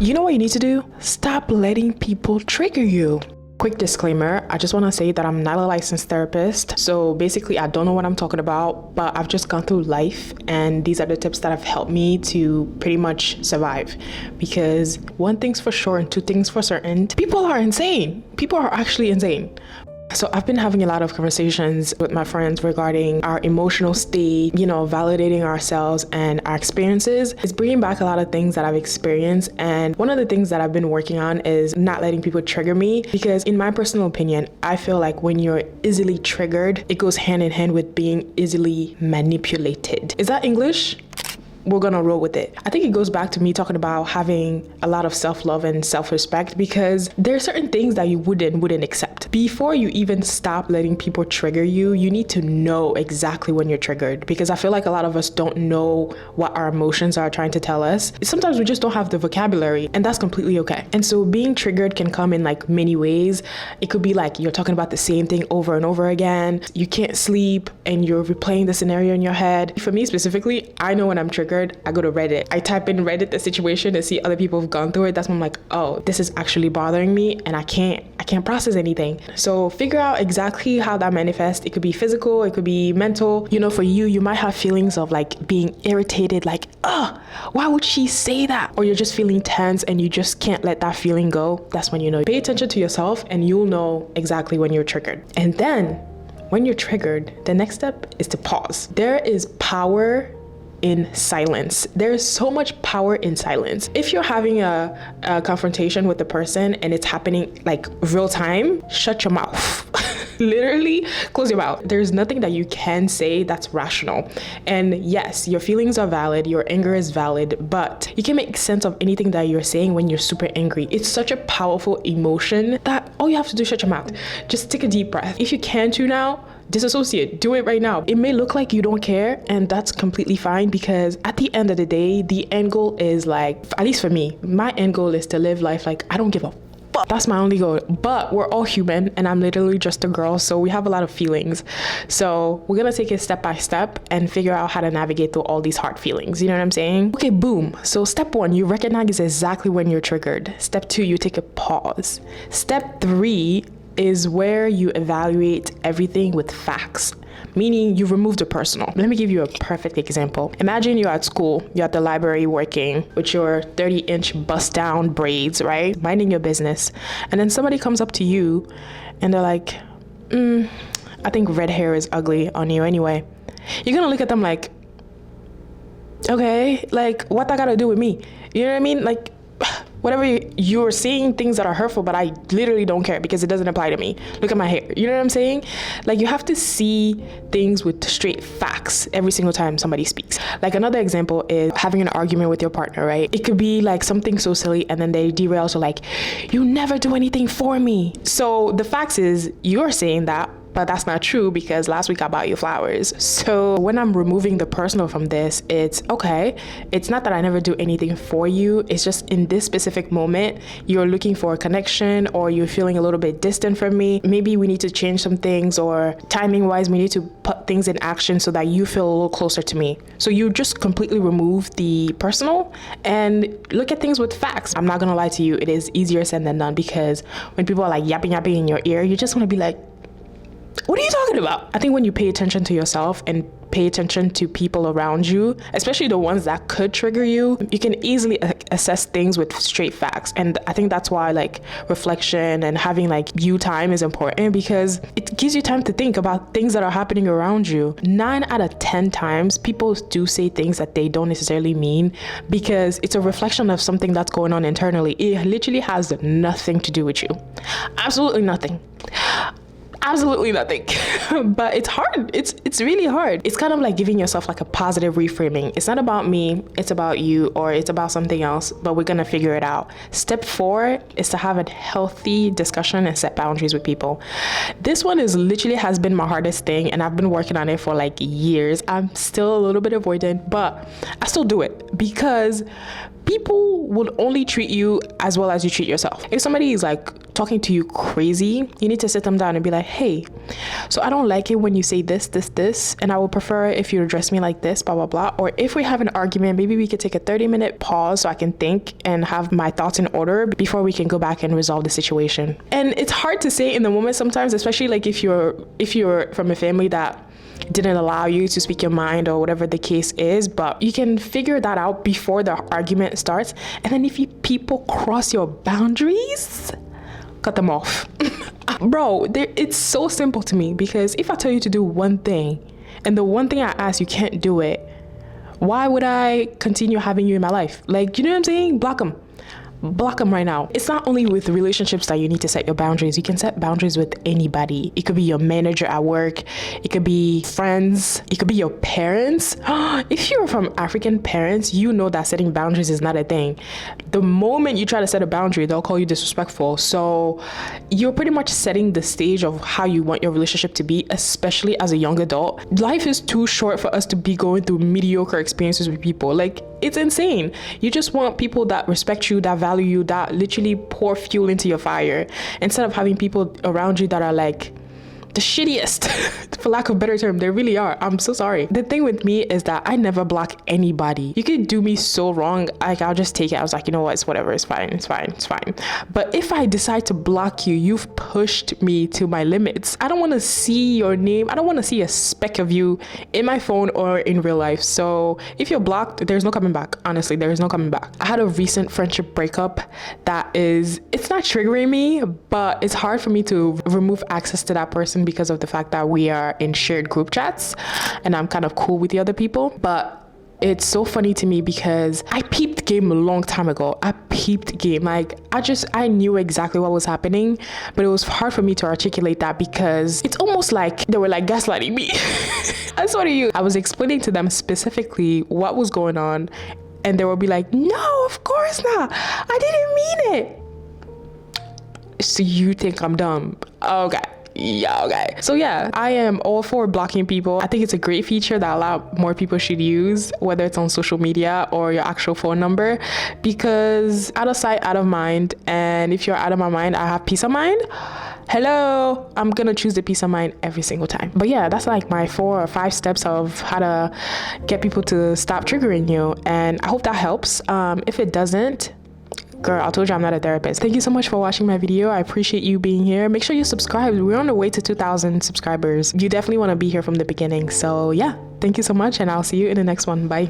You know what you need to do? Stop letting people trigger you. Quick disclaimer, I just want to say that I'm not a licensed therapist. So basically, I don't know what I'm talking about, but I've just gone through life and these are the tips that have helped me to pretty much survive. Because one thing's for sure and two things for certain, people are insane. People are actually insane. So I've been having a lot of conversations with my friends regarding our emotional state, validating ourselves and our experiences. It's bringing back a lot of things that I've experienced. And one of the things that I've been working on is not letting people trigger me, because in my personal opinion, I feel like when you're easily triggered, it goes hand in hand with being easily manipulated. Is that English? We're gonna roll with it. I think it goes back to me talking about having a lot of self-love and self-respect, because there are certain things that you wouldn't accept. Before you even stop letting people trigger you, you need to know exactly when you're triggered, because I feel like a lot of us don't know what our emotions are trying to tell us. Sometimes we just don't have the vocabulary, and that's completely okay. And so being triggered can come in like many ways. It could be like you're talking about the same thing over and over again. You can't sleep and you're replaying the scenario in your head. For me specifically, I know when I'm triggered, I go to Reddit. I type in Reddit the situation and see other people have gone through it. That's when I'm like, oh, this is actually bothering me and I can't process anything. So figure out exactly how that manifests. It could be physical, it could be mental. For you might have feelings of like being irritated, like, why would she say that? Or you're just feeling tense and you just can't let that feeling go. That's when you know. Pay attention to yourself and you'll know exactly when you're triggered. And then when you're triggered, the next step is to pause. There is power in silence. There's so much power in silence. If you're having a confrontation with a person and it's happening like real time, shut your mouth. Literally close your mouth. There's nothing that you can say that's rational. And yes, your feelings are valid, your anger is valid, but you can make sense of anything that you're saying when you're super angry. It's such a powerful emotion that all you have to do is shut your mouth. Just take a deep breath. If you can to now, disassociate. Do it right now. It may look like you don't care, and that's completely fine, because at the end of the day, the end goal is like, at least for me, my end goal is to live life like I don't give a fuck. That's my only goal. But we're all human and I'm literally just a girl, so we have a lot of feelings. So we're gonna take it step by step and figure out how to navigate through all these hard feelings. You know what I'm saying? Okay, boom. So step 1, you recognize exactly when you're triggered. Step 2, you take a pause. Step 3 is where you evaluate everything with facts, meaning you remove the personal. Let me give you a perfect example. Imagine you're at school, you're at the library working with your 30-inch bust down braids, right? Minding your business. And then somebody comes up to you and they're like, I think red hair is ugly on you anyway. You're gonna look at them like, okay, like what that gotta do with me? You know what I mean? Like, whatever, you're saying things that are hurtful, but I literally don't care because it doesn't apply to me. Look at my hair. You know what I'm saying? Like, you have to see things with straight facts every single time somebody speaks. Like, another example is having an argument with your partner, right? It could be like something so silly and then they derail to like, you never do anything for me. So the facts is you're saying that, but that's not true because last week I bought you flowers. So when I'm removing the personal from this, it's okay. It's not that I never do anything for you. It's just in this specific moment, you're looking for a connection or you're feeling a little bit distant from me. Maybe we need to change some things, or timing wise, we need to put things in action so that you feel a little closer to me. So you just completely remove the personal and look at things with facts. I'm not gonna lie to you. It is easier said than done, because when people are like yapping in your ear, you just wanna be like, what are you talking about? I think when you pay attention to yourself and pay attention to people around you, especially the ones that could trigger you, you can easily assess things with straight facts. And I think that's why like reflection and having like you time is important, because it gives you time to think about things that are happening around you. 9 out of 10 times people do say things that they don't necessarily mean because it's a reflection of something that's going on internally. It literally has nothing to do with you. Absolutely nothing. Absolutely nothing. But it's hard. It's really hard. It's kind of like giving yourself like a positive reframing. It's not about me, it's about you, or it's about something else, but we're gonna figure it out. Step 4 is to have a healthy discussion and set boundaries with people. This one is literally has been my hardest thing, and I've been working on it for like years. I'm still a little bit avoidant, but I still do it because people will only treat you as well as you treat yourself. If somebody is like talking to you crazy, you need to sit them down and be like, hey, so I don't like it when you say this, and I would prefer it if you address me like this, blah, blah, blah. Or if we have an argument, maybe we could take a 30-minute pause so I can think and have my thoughts in order before we can go back and resolve the situation. And it's hard to say in the moment sometimes, especially like if you're from a family that didn't allow you to speak your mind or whatever the case is, but you can figure that out before the argument starts. And then if people cross your boundaries, cut them off. Bro, it's so simple to me, because if I tell you to do one thing and the one thing I ask you can't do it, why would I continue having you in my life? Like, you know what I'm saying? Block them right now. It's not only with relationships that you need to set your boundaries. You can set boundaries with anybody. It could be your manager at work. It could be friends. It could be your parents. If you're from African parents, you know that setting boundaries is not a thing. The moment you try to set a boundary, they'll call you disrespectful. So you're pretty much setting the stage of how you want your relationship to be, especially as a young adult. Life is too short for us to be going through mediocre experiences with people. Like, it's insane. You just want people that respect you, that value you, that literally pour fuel into your fire, instead of having people around you that are like the shittiest, for lack of a better term. They really are. I'm so sorry. The thing with me is that I never block anybody. You could do me so wrong, like I'll just take it. I was like, you know what, it's whatever, it's fine. But if I decide to block you, you've pushed me to my limits. I don't want to see your name. I don't want to see a speck of you in my phone or in real life. So if you're blocked, there's no coming back. Honestly, there is no coming back. I had a recent friendship breakup it's not triggering me, but it's hard for me to remove access to that person because of the fact that we are in shared group chats and I'm kind of cool with the other people. But it's so funny to me because I peeped game a long time ago. Like, I knew exactly what was happening, but it was hard for me to articulate that because it's almost like they were like gaslighting me. I swear to you, I was explaining to them specifically what was going on, and they would be like, no, of course not, I didn't mean it. So you think I'm dumb? Okay. Yeah, okay. So yeah, I am all for blocking people. I think it's a great feature that a lot more people should use, whether it's on social media or your actual phone number, because out of sight, out of mind. And if you're out of my mind, I have peace of mind. Hello, I'm gonna choose the peace of mind every single time. But yeah, that's like my 4 or 5 steps of how to get people to stop triggering you. And I hope that helps. If it doesn't, girl, I told you I'm not a therapist. Thank you so much for watching my video. I appreciate you being here. Make sure you subscribe. We're on the way to 2,000 subscribers. You definitely want to be here from the beginning. So yeah, thank you so much, and I'll see you in the next one. Bye.